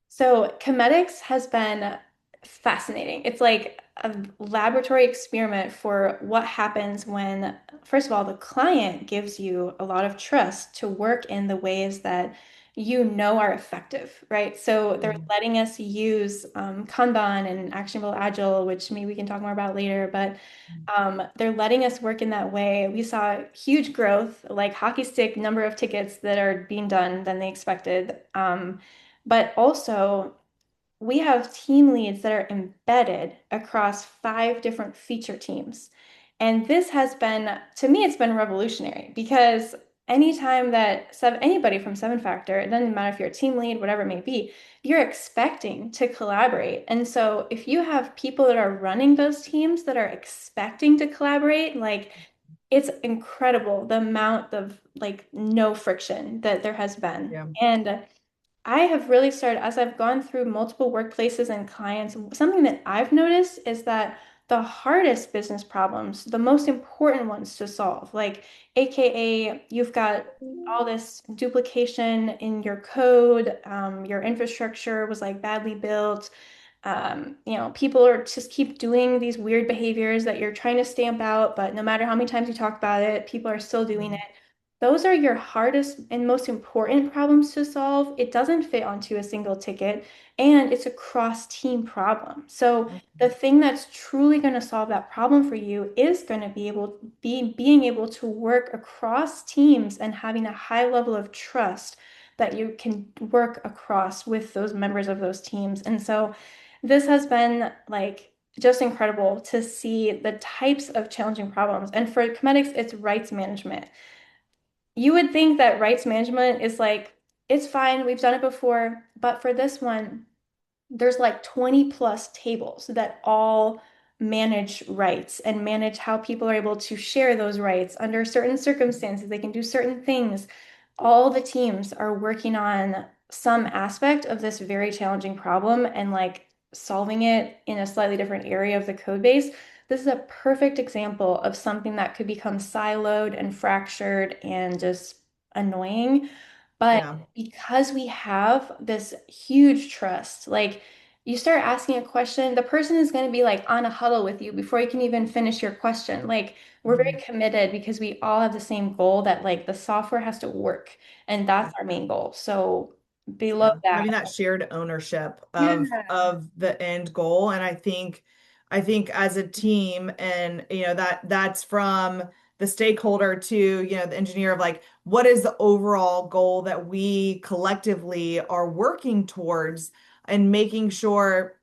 so Comedics has been fascinating. It's like a laboratory experiment for what happens when, first of all, the client gives you a lot of trust to work in the ways that you know are effective, right? So they're Mhm. letting us use Kanban and actionable agile, which maybe we can talk more about later, but they're letting us work in that way. We saw huge growth, like hockey stick number of tickets that are being done than they expected. But also, we have team leads that are embedded across 5 different feature teams. And this has been, to me, it's been revolutionary because anytime that anybody from Seven Factor, it doesn't matter if you're a team lead, whatever it may be, you're expecting to collaborate. And so if you have people that are running those teams that are expecting to collaborate, like it's incredible the amount of like no friction that there has been. Yeah. And I have really started, as I've gone through multiple workplaces and clients, something that I've noticed is that the hardest business problems, the most important ones to solve, like AKA, you've got all this duplication in your code, your infrastructure was like badly built. People are just keep doing these weird behaviors that you're trying to stamp out, but no matter how many times you talk about it, people are still doing it. Mhm. Those are your hardest and most important problems to solve. It doesn't fit onto a single ticket, and it's a cross-team problem. So the thing that's truly going to solve that problem for you is going to be being able to work across teams and having a high level of trust that you can work across with those members of those teams. And so this has been like just incredible to see the types of challenging problems. And for Comedics, it's rights management. You would think that rights management is like, it's fine, we've done it before, but for this one, there's like 20 plus tables that all manage rights and manage how people are able to share those rights under certain circumstances. They can do certain things. All the teams are working on some aspect of this very challenging problem and like solving it in a slightly different area of the code base. This is a perfect example of something that could become siloed and fractured and just annoying. But Yeah. because we have this huge trust, like you start asking a question, the person is going to be like on a huddle with you before you can even finish your question. Like we're Mhm. very committed because we all have the same goal that like the software has to work, and that's our main goal. So below Yeah, that, having that shared ownership yeah. of the end goal, and I think as a team, and that's from the stakeholder to, the engineer of like, what is the overall goal that we collectively are working towards and making sure,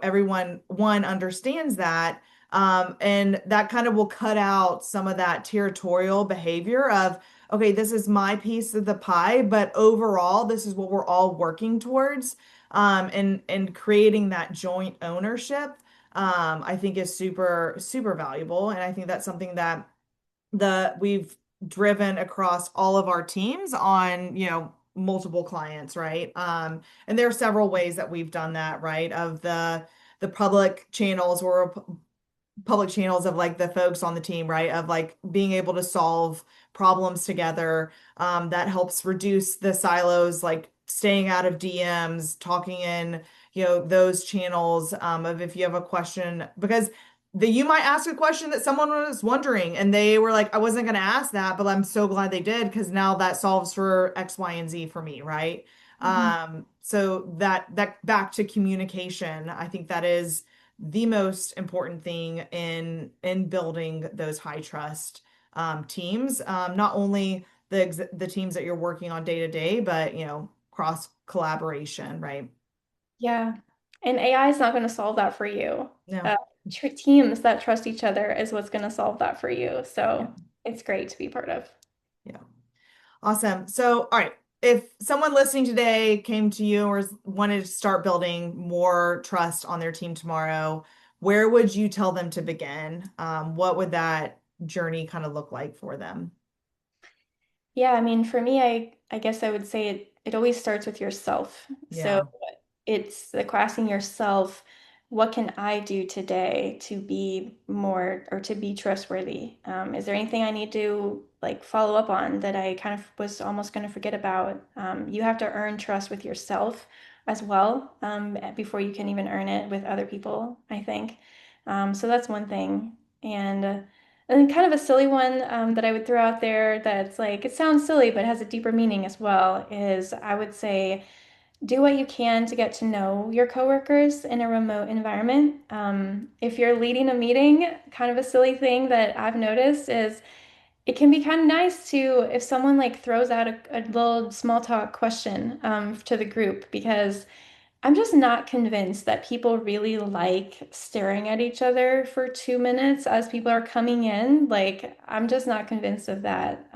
everyone one understands that. And that kind of will cut out some of that territorial behavior of, okay, this is my piece of the pie, but overall, this is what we're all working towards. And creating that joint ownership, I think is super, super valuable. And I think that's something that we've driven across all of our teams on, multiple clients, right? And there are several ways that we've done that, right? Of the public channels or public channels of like the folks on the team, right? Of like being able to solve problems together. That helps reduce the silos, like staying out of DMs, talking in, those channels, of if you have a question, because you might ask a question that someone was wondering and they were like, I wasn't going to ask that, but I'm so glad they did because now that solves for X, Y, and Z for me, right? Mhm. So that back to communication, I think that is the most important thing in building those high trust teams. Not only the teams that you're working on day to day, but cross collaboration, right? Yeah. And AI is not going to solve that for you. No. Uh, Teams that trust each other is what's going to solve that for you. Yeah. So it's great to be part of. Yeah. Awesome. So, all right. If someone listening today came to you or wanted to start building more trust on their team tomorrow, where would you tell them to begin? What would that journey kind of look like for them? Yeah, I mean, for me, I guess I would say it always starts with yourself. So Yeah. it's like asking yourself, what can I do today to be more or to be trustworthy? Is there anything I need to like follow up on that I kind of was almost going to forget about? You have to earn trust with yourself as well, before you can even earn it with other people, I think. So that's one thing. And then kind of a silly one, that I would throw out there that's like, it sounds silly, but has a deeper meaning as well, is I would say, do what you can to get to know your coworkers in a remote environment. If you're leading a meeting, kind of a silly thing that I've noticed is it can be kind of nice to, if someone like throws out a little small talk question, to the group, because I'm just not convinced that people really like staring at each other for 2 minutes as people are coming in. Like, I'm just not convinced of that.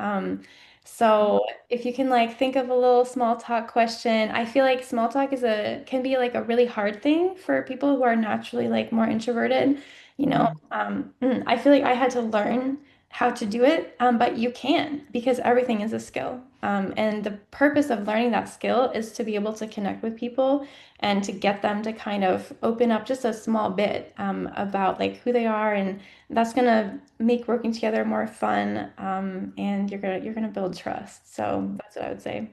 So if you can like think of a little small talk question, I feel like small talk can be like a really hard thing for people who are naturally like more introverted. Mhm. I feel like I had to learn how to do it, but you can because everything is a skill. And the purpose of learning that skill is to be able to connect with people and to get them to kind of open up just a small bit, about like who they are, and that's gonna make working together more fun, and you're gonna build trust. So that's what I would say.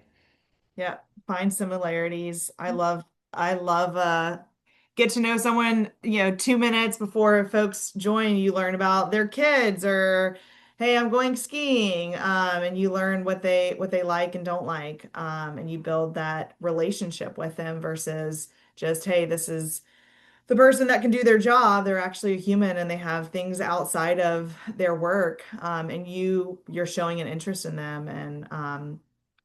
Yeah, find similarities. I love get to know someone, 2 minutes before folks join, you learn about their kids or hey, I'm going skiing. And you learn what they like and don't like. And you build that relationship with them versus just, hey, this is the person that can do their job. They're actually a human and they have things outside of their work. And you're showing an interest in them. And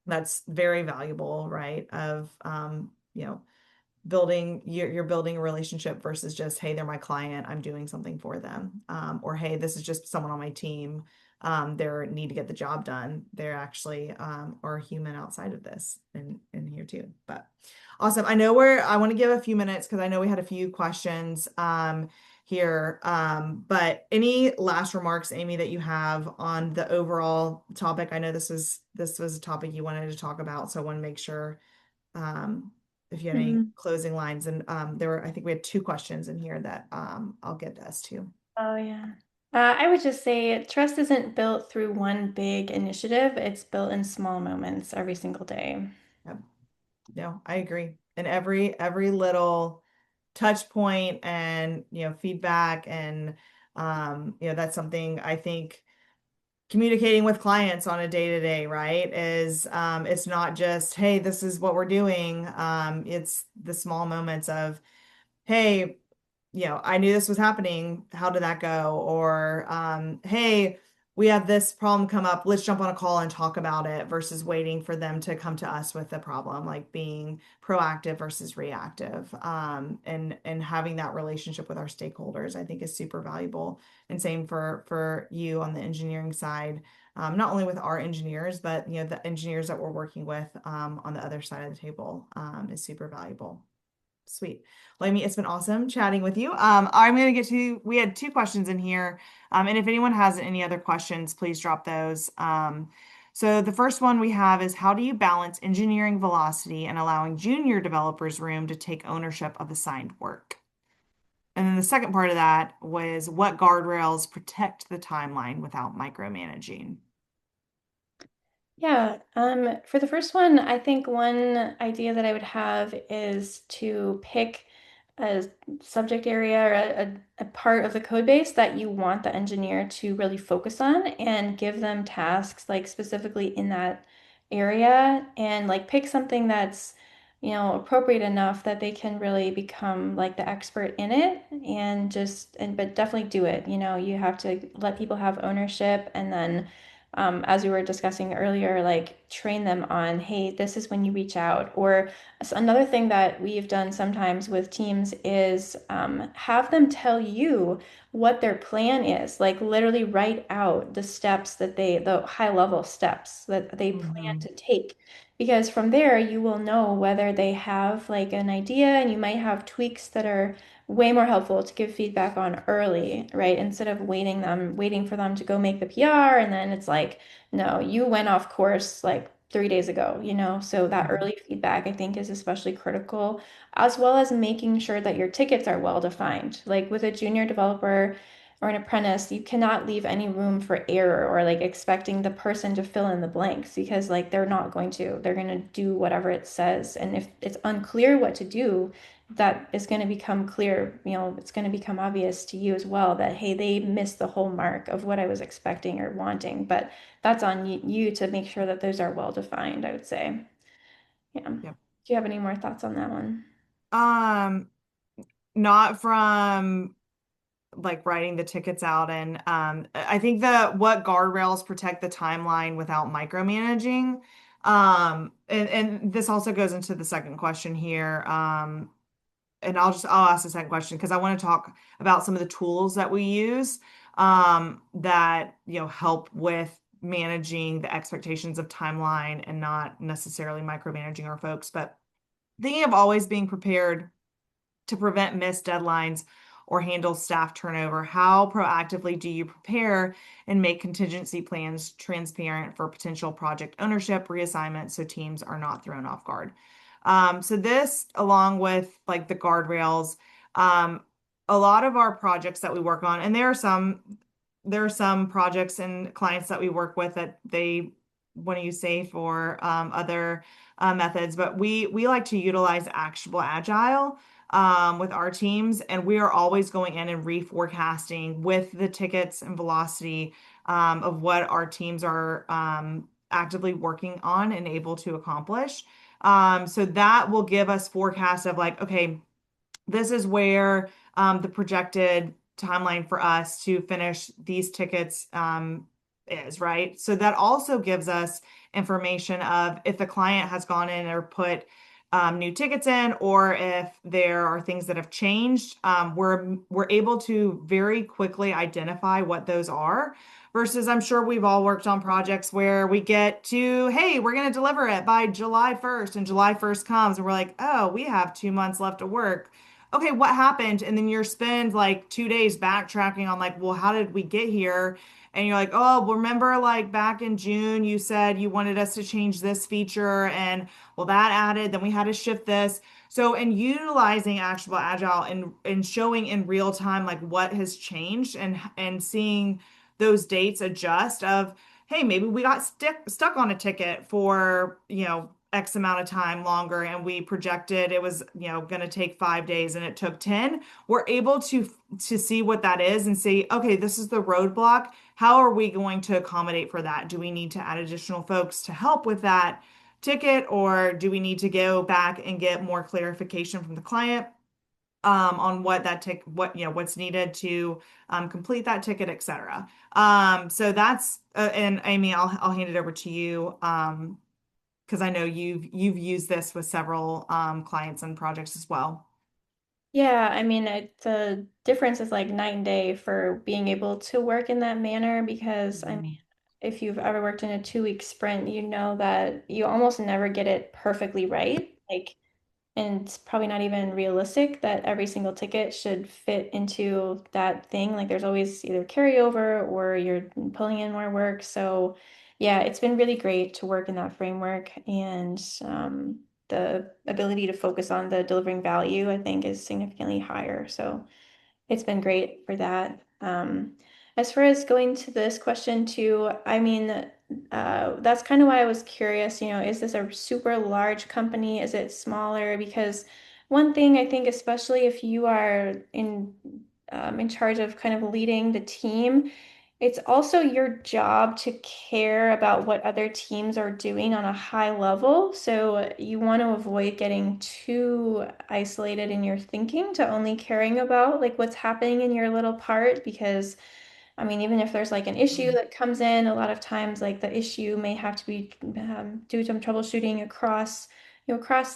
that's very valuable, right? Of you're building a relationship versus just, hey, they're my client, I'm doing something for them. Or hey, this is just someone on my team. They need to get the job done. They're actually are human outside of this and in here too. But awesome. I want to give a few minutes because I know we had a few questions here. But any last remarks, Amy, that you have on the overall topic? I know this was a topic you wanted to talk about, so I want to make sure um, if you had any Mhm. closing lines. And I think we had two questions in here that I'll get to us too. Oh, yeah. I would just say trust isn't built through one big initiative. It's built in small moments every single day. Yep. No, I agree. And every little touch point and feedback and that's something I think communicating with clients on a day-to-day, right? Is it's not just, hey, this is what we're doing. It's the small moments of, hey, I knew this was happening. How did that go? Or, hey, we have this problem come up, let's jump on a call and talk about it versus waiting for them to come to us with the problem, like being proactive versus reactive. And having that relationship with our stakeholders, I think is super valuable. And same for you on the engineering side, not only with our engineers, but the engineers that we're working with on the other side of the table is super valuable. Sweet. Well, Amy, it's been awesome chatting with you. I'm going to get to, we had two questions in here. And if anyone has any other questions, please drop those. So the first one we have is, how do you balance engineering velocity and allowing junior developers room to take ownership of assigned work? And then the second part of that was, what guardrails protect the timeline without micromanaging? Yeah, for the first one, I think one idea that I would have is to pick a subject area or a part of the code base that you want the engineer to really focus on and give them tasks like specifically in that area and like pick something that's, appropriate enough that they can really become like the expert in it and but definitely do it. You have to let people have ownership and then as we were discussing earlier, like train them on, hey, this is when you reach out. Or another thing that we've done sometimes with teams is have them tell you what their plan is, like literally write out the high level steps that they plan Hmm. to take. Because from there, you will know whether they have like an idea and you might have tweaks that are way more helpful to give feedback on early, right? Instead of waiting for them to go make the PR and then it's like, no, you went off course like 3 days ago, So that Hmm. early feedback I think is especially critical, as well as making sure that your tickets are well defined. Like with a junior developer or an apprentice, you cannot leave any room for error or like expecting the person to fill in the blanks because like they're not going to. They're going to do whatever it says. And if it's unclear what to do, that is going to become clear, it's going to become obvious to you as well that, hey, they missed the whole mark of what I was expecting or wanting. But that's on you to make sure that those are well defined, I would say. Yeah. Do Yep. you have any more thoughts on that one? Um, Not from like writing the tickets out, and I think the what guardrails protect the timeline without micromanaging. And this also goes into the second question here. And I'll ask the second question because I want to talk about some of the tools that we use that help with managing the expectations of timeline and not necessarily micromanaging our folks, but thinking of always being prepared to prevent missed deadlines or handle staff turnover. How proactively do you prepare and make contingency plans transparent for potential project ownership, reassignment, so teams are not thrown off guard? So this, along with like the guardrails, um, a lot of our projects that we work on, and there are some projects and clients that we work with that they want to use safe or other methods, but we like to utilize actionable agile with our teams, and we are always going in and reforecasting with the tickets and velocity of what our teams are actively working on and able to accomplish. So that will give us forecasts of like, okay, this is where the projected timeline for us to finish these tickets is, right? So that also gives us information of if the client has gone in or put new tickets in, or if there are things that have changed, we're able to very quickly identify what those are. Versus, I'm sure we've all worked on projects where we get to, hey, we're going to deliver it by July 1st, and July 1st comes, and we're like, oh, we have 2 months left of work. Okay, what happened? And then you're spend like 2 days backtracking on like, well, how did we get here? And you're like, oh, well, remember like back in June, you said you wanted us to change this feature, and well, that added, then we had to shift this. So in utilizing Actionable Agile and showing in real time like what has changed and seeing those dates adjust of, hey, maybe we got stuck on a ticket for, X amount of time longer, and we projected it was, going to take 5 days and it took 10. We're able to see what that is and see, okay, this is the roadblock. How are we going to accommodate for that? Do we need to add additional folks to help with that ticket, or do we need to go back and get more clarification from the client? on what that tick what what's needed to complete that ticket, etc. So that's and Amy, I'll hand it over to you because I know you've used this with several clients and projects as well. Yeah, I mean, the difference is like night and day for being able to work in that manner because, I mean, Mhm. if you've ever worked in a 2 week sprint, you know that you almost never get it perfectly right. Like, and it's probably not even realistic that every single ticket should fit into that thing. Like there's always either carryover or you're pulling in more work. So yeah, it's been really great to work in that framework and the ability to focus on the delivering value, I think, is significantly higher. So it's been great for that. As far as going to this question too, I mean, that's kind of why I was curious, is this a super large company? Is it smaller? Because one thing I think, especially if you are in charge of kind of leading the team, it's also your job to care about what other teams are doing on a high level. So you want to avoid getting too isolated in your thinking to only caring about like what's happening in your little part because I mean, even if there's like an issue that comes in, a lot of times like the issue may have to be due to some troubleshooting across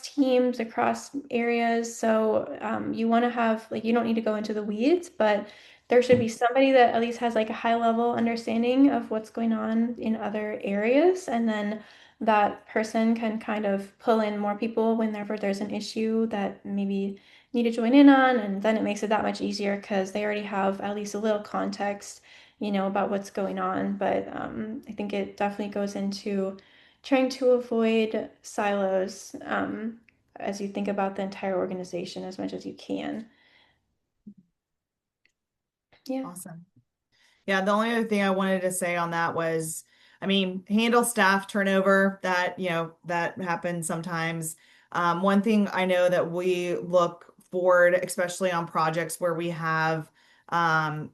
teams, across areas. So you want to have like you don't need to go into the weeds, but there should be somebody that at least has like a high level understanding of what's going on in other areas, and then that person can kind of pull in more people whenever there's an issue that maybe need to join in on, and then it makes it that much easier because they already have at least a little context about what's going on. But I think it definitely goes into trying to avoid silos as you think about the entire organization as much as you can. Yeah. Awesome. Yeah, the only other thing I wanted to say on that was, I mean, handle staff turnover that, that happens sometimes. One thing I know that we look forward, especially on projects where we have, um,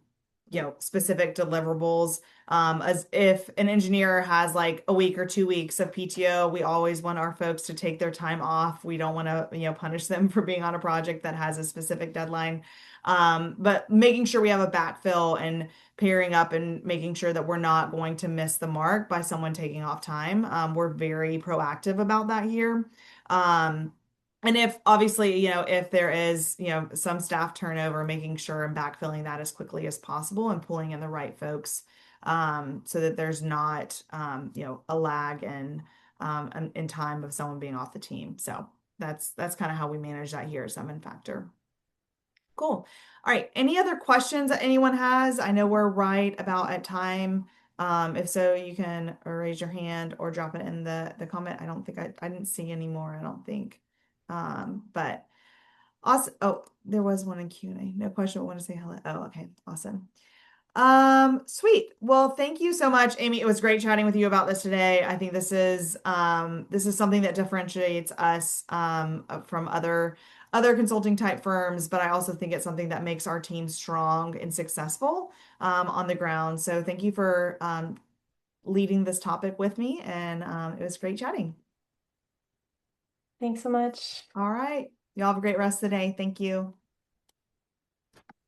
specific deliverables. As if an engineer has like a week or 2 weeks of PTO, we always want our folks to take their time off. We don't want to, punish them for being on a project that has a specific deadline. But making sure we have a backfill and pairing up and making sure that we're not going to miss the mark by someone taking off time. We're very proactive about that here. Um, and if obviously, if there is, some staff turnover, making sure and backfilling that as quickly as possible and pulling in the right folks so that there's not, a lag in time of someone being off the team. So that's kind of how we manage that here at Summon Factor. Cool. All right. Any other questions that anyone has? I know we're right about at time. If so, you can raise your hand or drop it in the comment. I don't think I didn't see any more, I don't think. But awesome. Oh, there was one in Q&A. No question, but want to say hello. Oh, okay. Awesome. Sweet. Well, thank you so much, Amy. It was great chatting with you about this today. I think this is something that differentiates us from other consulting type firms, but I also think it's something that makes our team strong and successful on the ground. So thank you for leading this topic with me, and it was great chatting. Thanks so much. All right. Y'all have a great rest of the day. Thank you.